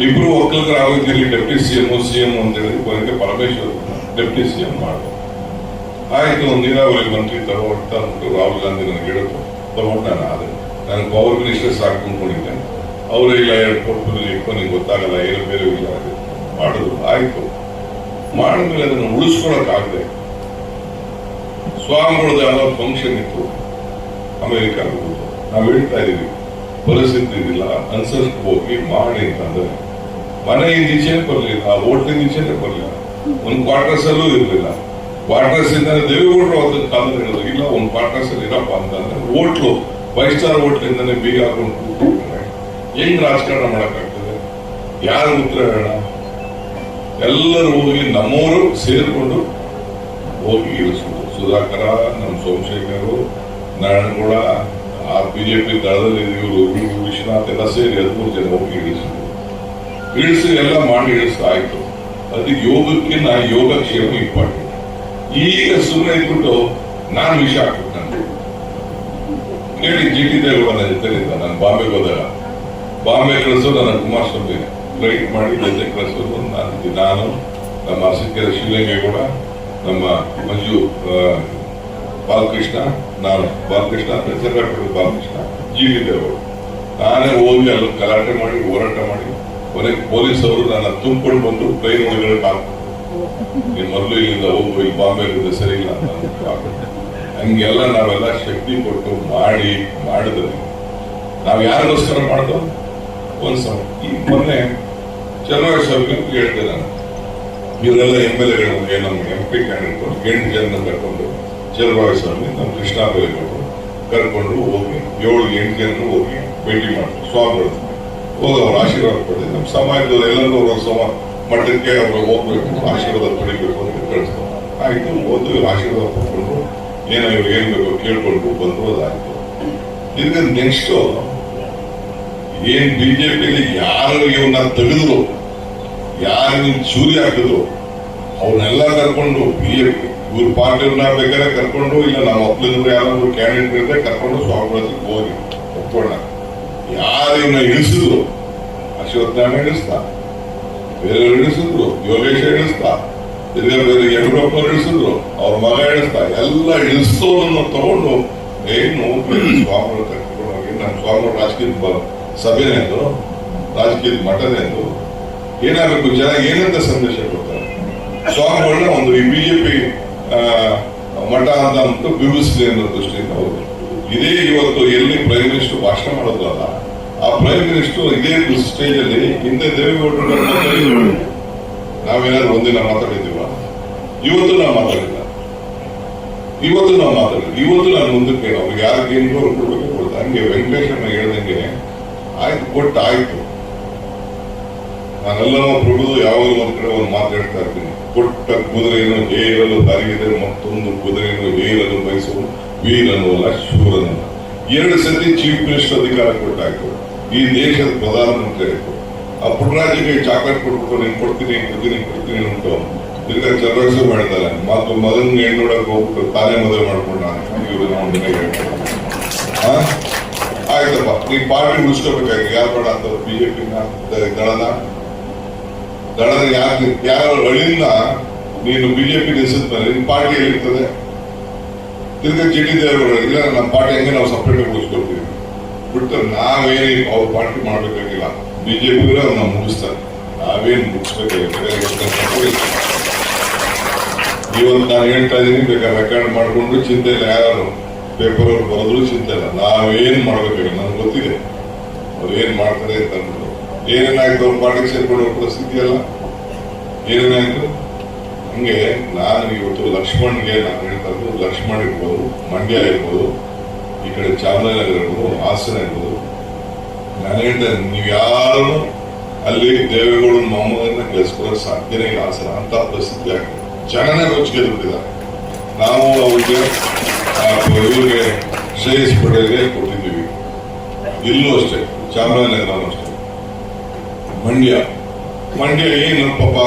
ಇಬ್ರು ಒಕ್ಕಲಿಗರು ಆಗೋದಿಲ್ಲಿ deputy CM ಅಂತ ಹೇಳಿದ್ರೆ ಕೊನೆಗೆ ಪರಮೇಶ್ವರ್ ಡೆಪ್ಟಿ ಸಿಎಂ ಮಾಡಿದ್ರು. ಆಯ್ತು, ನೀರಾವರಿ ಮಂತ್ರಿ ತಗೊಂಡು ಅಂದ್ಬಿಟ್ಟು ರಾಹುಲ್ ಗಾಂಧಿ ನನಗೆ ಹೇಳಿದ್ರು, ತಗೊಂಡು ನಾನು ಆದ್ರೆ ನಾನು ಪವರ್ ಮಿನಿಸ್ಟರ್ ಸಾಕೊಂಡ್ಕೊಂಡಿದ್ದೆ. ಅವರೇ ಇಲ್ಲ 2 ಕೋಟಿ ಇಟ್ಕೊಂಡು ನಿಂಗೆ ಗೊತ್ತಾಗಲ್ಲ, ಏನು ಬೇರೆ ಇಲ್ಲ ಮಾಡಿದ್ರು. ಆಯ್ತು, ಮಾಡಿದ್ಮೇಲೆ ಅದನ್ನು ಉಳಿಸ್ಕೊಳಕ್ಕಾಗದೆ ಸ್ವಾಮಿಗಳದ್ದು ಯಾವ್ದೋ ಫಂಕ್ಷನ್ ಇತ್ತು ಅಮೆರಿಕ, ನಾವು ಹೇಳ್ತಾ ಇದೀವಿ ಪರಿಸ್ಥಿತಿ ಇದಿಲ್ಲ, ಅನ್ಸರ್ಟ್ ಹೋಗಿ ಮಾಡಿ ಅಂತಂದ್ರೆ ಮನೆಯಿಂದ ಈಚೆನೆ ಬರಲಿಲ್ಲ, ಓಟ್ಲಿಂದ ಈಚೆನೆ ಬರಲಿಲ್ಲ, ಒಂದು ಕ್ವಾರ್ಟರ್ಸ್ ಅಲ್ಲೂ ಇರಲಿಲ್ಲ. ಕ್ವಾರ್ಟರ್ಸ್ ಇಂದ ದೇವೇಗೌಡರು ಅದನ್ನ ಕಾಲದಲ್ಲಿ ಹೇಳಿದ್ರು, ಇಲ್ಲ ಒಂದು ಕ್ವಾರ್ಟರ್ಸ್ ಅಲ್ಲಿ ಇರಪ್ಪ ಅಂತಂದ್ರೆ ಹೋಟ್ಲು 5 ಸ್ಟಾರ್ ಹೋಟ್ಲಿಂದಾನೆ ಬೀಗ ಹಾಕೊಂಡು ಕೂತ್ಕೊಂಡ್ರೆ ಹೆಂಗ್ ರಾಜಕಾರಣ ಮಾಡಕ್ಕಾಗ್ತದೆ? ಯಾರು ಉತ್ತರ ಹೇಳೋಣ? ಎಲ್ಲರೂ ಹೋಗಿ ನಮ್ಮವರು ಸೇರ್ಕೊಂಡು ಹೋಗಿ ಇಳಿಸುದು. ಸುಧಾಕರ, ನಮ್ಮ ಸೋಮಶೇಖರ್, ನಾರಾಯಣಗೌಡ, ಆ ಬಿಜೆಪಿ ದಳದಲ್ಲಿ ಇವರು ವಿಶ್ವನಾಥ್ ಎಲ್ಲ ಸೇರಿ 13 ಜನ ಹೋಗಿ ಇಳಿಸಿ ಎಲ್ಲ ಮಾಡಿ ಇಳಿಸಾಯ್ತು. ಅದು ಯೋಗಕ್ಕೆ ಯೋಗಕ್ಷೇಮ ಇಂಪಾರ್ಟೆಂಟ್. ಈಗ ಸುಮ್ಮನೆ ಇಟ್ಬಿಟ್ಟು ನಾನು ವಿಷಯ ಹಾಕ್ಬಿಟ್ಟು ಕೇಳಿ GT ದೇವೇಗೌಡ ಜೊತೆಲಿದ್ದ. ನಾನು ಬಾಂಬೆಗೆ ಹೋದಾಗ ಬಾಂಬೆ ಕಳಿಸೋದು ನನ್ನ ಕುಮಾರಸ್ವಾಮಿ ಫ್ಲೈಟ್ ಮಾಡಿ ಜೊತೆ ಕಳಿಸೋದು ನಾನು ನಮ್ಮ ಅರಸೀಕೆರೆ ಶಿವಲಿಂಗೇಗೌಡ, ನಮ್ಮ ಮಂಜು ಬಾಲಕೃಷ್ಣ, ನಾನು ಬಾಲಕೃಷ್ಣ, ಬಾಲಕೃಷ್ಣ, GT ದೇವೇಗೌಡ, ನಾನೇ ಹೋಗಿ ಅಲ್ಲಿ ಗಲಾಟೆ ಮಾಡಿ ಹೋರಾಟ ಮಾಡಿ ಕೊನೆಗೆ ಪೊಲೀಸ್ ಅವರು ನನ್ನ ತುಂಬಿಕೊಂಡು ಬಂದು ಟ್ರೈನ್ ಒಳಗಡೆ ಹಾಕ್ಬಿಟ್ಟು ನೀನು ಮೊದಲು ಇಲ್ಲಿಂದ ಹೋಗು, ಇಲ್ಲಿ ಬಾಂಬೆ ಸರಿ ಇಲ್ಲ ಅಂತ ಹಾಕ್ಬಿಟ್ಟು ಹಂಗೆಲ್ಲ ನಾವೆಲ್ಲ ಶಕ್ತಿ ಕೊಟ್ಟು ಮಾಡಿದ್ರೆ ನಾವು ಯಾರಿಗೋಸ್ಕರ ಮಾಡ್ದೋ ಒಂದ್ ಸಮಯ. ಈ ಮೊನ್ನೆ ಚನ್ನಬಸವೇಶ್ವರ ಹೇಳ್ತೇನೆ ನಾನು, ಇವರೆಲ್ಲ MLAಗಳು ನಮ್ಮ MP ಕ್ಯಾಂಡಿಡೇಟ್ 8 ಜನ ಕರ್ಕೊಂಡು ಚನ್ನಬಸವೇಶ್ವರ ನಮ್ಮ ಕೃಷ್ಣ ಬೇಲೆಗೌಡರು ಕರ್ಕೊಂಡು ಹೋಗಿ 7-8 ಜನರು ಹೋಗಿ ಭೇಟಿ ಮಾಡ್ತಾರೆ ಸ್ವಾಮಿಗಳು. ಹೋಗಿ ಅವ್ರ ಆಶೀರ್ವಾದ ಪಡೆದು ನಮ್ಮ ಸಮಾಜದಲ್ಲಿ ಎಲ್ಲರೂ ಅವರ ಮಠಕ್ಕೆ ಅವರು ಹೋಗ್ಬೇಕು, ಆಶೀರ್ವಾದ ಪಡಿಬೇಕು ಅಂತ ಕಳಿಸ್ತಾರೆ. ಆಯ್ತು, ಓದು ಆಶೀರ್ವಾದ ಪಡ್ಕೊಂಡು ಏನೋ ಇವ್ರು ಏನ್ ಬೇಕು ಕೇಳ್ಕೊಂಡು ಬಂದ್ರು, ಅದಾಯ್ತು. ಈಗ ನೆಕ್ಸ್ಟ್ ಏನ್ ಬಿಜೆಪಿಯಲ್ಲಿ ಯಾರು ಇವನ್ನ ತೆಗೆದ್ರು, ಯಾರು ಚೂರಿ ಹಾಕಿದ್ರು ಅವ್ರನ್ನೆಲ್ಲ ಕರ್ಕೊಂಡು ಬಿಜೆಪಿ ಇವ್ರ ಪಾರ್ಟಿಯವ್ರನ್ನ ಬೇಕಾದ್ರೆ ಕರ್ಕೊಂಡು, ಇಲ್ಲ ನಮ್ಮ ಒಕ್ಕಲಿಗರು ಯಾರಾದ್ರು ಕ್ಯಾಂಡಿಡೇಟ್ ಇದ್ರೆ ಕರ್ಕೊಂಡು ಸ್ವಾಮಿಗಳಿಗೆ ಹೋಗಿ ಒಪ್ಕೊಳ್ಳೋಣ. ಯಾರು ಇವನ್ನ ಇಳಿಸಿದ್ರು, ಅಶ್ವತ್ಥನಾರಾಯಣ ಇಳಿಸ್ತಾ, ಬೇರೆ ಇಳಿಸಿದ್ರು, ಯೋಗೇಶ ಇಳಿಸ್ತಾ, ಬೇರೆ ಯಡಿಯೂರಪ್ಪನವ್ರು ಇಳಿಸಿದ್ರು, ಅವ್ರ ಮಗ ಇಳಿಸ್ತಾ, ಎಲ್ಲ ಇಳಿಸೋದನ್ನು ತಗೊಂಡು ಏನು ಸ್ವಾಮಿಗಳು ಕರ್ಕೊಂಡು ಹೋಗಿ ನಮ್ಮ ಸ್ವಾಮಿಗಳು ರಾಜಕೀಯ ಸಭೆನೇ ಅದು, ರಾಜಕೀಯದ ಮಠನೇ ಅದು. ಏನಾಗಬೇಕು, ಜನ ಏನಂತ ಸಂದೇಶ ಕೊಡ್ತಾರೆ? ಸ್ವಾಮಿಗಳನ್ನ ಒಂದು ಈ ಬಿಜೆಪಿ ಮಠ ಅಂತ ಅಂದ್ಬಿಟ್ಟು ಬಿಂಬಿಸಲಿ ಅನ್ನೋ ದೃಷ್ಟಿಯಿಂದ ಅವರು ಇದೇ ಇವತ್ತು ಎಲ್ಲಿ ಪ್ರೈಮ್ ಮಿನಿಸ್ಟರ್ ಭಾಷಣ ಮಾಡೋದಲ್ಲ, ಆ ಪ್ರೈಮ್ ಮಿನಿಸ್ಟರ್ ಇದೇ ಸ್ಟೇಜ್ ಅಲ್ಲಿ ಹಿಂದೆ ದೇವೇಗೌಡರ ನಾವೇನಾದ್ರು ಒಂದಿನ ಮಾತಾಡಿದ್ದೀವ? ಇವತ್ತು ನಾವು ಮಾತಾಡಿಲ್ಲ. ಇವತ್ತು ನಾನು ಮುಂದಕ್ಕೆ ಅವ್ರಿಗೆ ಯಾರಿಗೆ ಏನ್ ಕೊಡ್ಬೇಕು ಕೊಡ್ತಾ. ಹಂಗೆ ವೆಂಕಟೇಶನ್ನ ಹೇಳ್ದಂಗೆ ಆಯ್ತು, ಕೊಟ್ಟಾಯ್ತು. ನಾನೆಲ್ಲವೂ ಪ್ರಭುದು ಯಾವಾಗಲೂ ಒಂದ್ ಕಡೆ ಒಂದು ಮಾತಾಡ್ತಾ ಇರ್ತೀನಿ, ಕೊಟ್ಟ ಕುದುರೆಯನ್ನು ಹೇರಲು ದಾರಿಗಿದೆ, ಮತ್ತೊಂದು ಕುದುರೆಯನ್ನು ಹೇರಲು ಬಯಸುವ ವೀರನು ಅಲ್ಲ ಶೂರನಲ್ಲ. 2 ಸತಿ ಚೀಫ್ ಮಿನಿಸ್ಟರ್ ಅಧಿಕಾರ ಕೊಟ್ಟಾಯ್ತು, ಈ ದೇಶದ ಪ್ರಧಾನಮಂತ್ರಿ ಆಯ್ತು. ಆ ಪುಟ್ಟರಾಜಿಗೆ ಚಾಕ್ಲೇಟ್ ಕೊಟ್ಬಿಟ್ಟು ನೀನು ಕೊಡ್ತೀನಿ ಉಂಟು ತಿರ್ಗಾ ಚರ್ವಸು ಮಾಡ್ತಾರೆ. ಮತ್ತು ಮಗನ್ ಹೆಣ್ಣೋಡಕ್ ಹೋಗ್ಬಿಟ್ಟು ತಾನೇ ಮದುವೆ ಮಾಡ್ಕೊಂಡ ಆಯ್ತಪ್ಪ, ನೀ ಪಾರ್ಟಿ ಉಳಿಸ್ಕೋಬೇಕಾಗಿ ಯಾರು ಬೇಡ ಅಂತ ಬಿಜೆಪಿ ದಳದ ಯಾರ ಅಳಿನ ನೀನು ಬಿಜೆಪಿ ನಿಲ್ಸಿದ್ಮೇಲೆ ನಿನ್ ಪಾರ್ಟಿ ಎಲ್ಲಿರ್ತದೆ? ತಿರ್ಗಾ GT ದೇವೇಗೌಡ ಇಲ್ಲ ನಮ್ಮ ಪಾರ್ಟಿ ಹೆಂಗೆ ನಾವು ಸಪ್ರೇಟ್ ಉಳಿಸ್ಕೊಳ್ತೀವಿ ಬಿಟ್ಟು ನಾವೇನು ಅವ್ರ ಪಾರ್ಟಿ ಮಾಡ್ಬೇಕಾಗಿಲ್ಲ, ಬಿಜೆಪಿ ಅವ್ರನ್ನ ಮುಗಿಸ್ತಾರೆ, ನಾವೇನು ಮುಗಿಸ್ಬೇಕಾಗಿರ್ತದೆ. ಇವತ್ತು ನಾನು ಹೇಳ್ತಾ ಇದೀನಿ, ಬೇಕಾದ್ರೆ ರೆಕಾರ್ಡ್ ಮಾಡ್ಕೊಂಡು ಚಿಂತೆ ಇಲ್ಲ, ಯಾರು ಪೇಪರ್ ಅವ್ರು ಬರೋದ್ರು ಚಿಂತೆ ಇಲ್ಲ, ನಾವೇನ್ ಮಾಡ್ಬೇಕಾಗಿಲ್ಲ. ನನಗೆ ಗೊತ್ತಿದೆ ಅವ್ರು ಏನ್ ಮಾಡ್ತಾರೆ ಅಂತ ಅಂದ್ಬಿಟ್ಟು. ಏನೇನಾಯ್ತು, ಅವ್ರ ಪಾರ್ಟಿಗೆ ಸೇರ್ಕೊಳ್ಳೋ ಪರಿಸ್ಥಿತಿ ಅಲ್ಲ, ಏನೇನಾಯ್ತು. ಹಂಗೆ ನಾನು ಇವತ್ತು ಲಕ್ಷ್ಮಣ್ಗೆ ನಾನು ಹೇಳ್ತಾ ಇದ್ದು, ಲಕ್ಷ್ಮಣ್ ಇರ್ಬೋದು, ಮಂಡ್ಯ ಇರ್ಬೋದು, ಈ ಕಡೆ ಚಾಮರಾಜನಗರ ಇರ್ಬೋದು, ಹಾಸನ ಇರ್ಬೋದು, ನಾನು ಹೇಳ್ತೇನೆ ನೀವು ಯಾರು ಅಲ್ಲಿ ದೇವೇಗೌಡನ ಮೊಮ್ಮಗನ್ನ ಗೆಲ್ಸ್ಕೊಳ್ಳೋಕೆ ಸಾಧ್ಯನೇ ಇಲ್ಲ. ಹಾಸನ ಅಂತ ಪರಿಸ್ಥಿತಿ ಆಗ್ತದೆ, ಜನನೇ ರೋಚಿಗೆ ಬಿಟ್ಟಿದ್ದಾರೆ. ನಾವು ಅವ್ರಿಗೆ ಇವ್ರಿಗೆ ಶ್ರೇಯಸ್ ಪಟೇಲ್ಗೆ ಕೊಟ್ಟಿದ್ದೀವಿ, ಇಲ್ಲೂ ಅಷ್ಟೇ, ಚಾಮರಾಜನಗರನೂ ಅಷ್ಟೇ. ಮಂಡ್ಯ ಏನು ಪಾಪ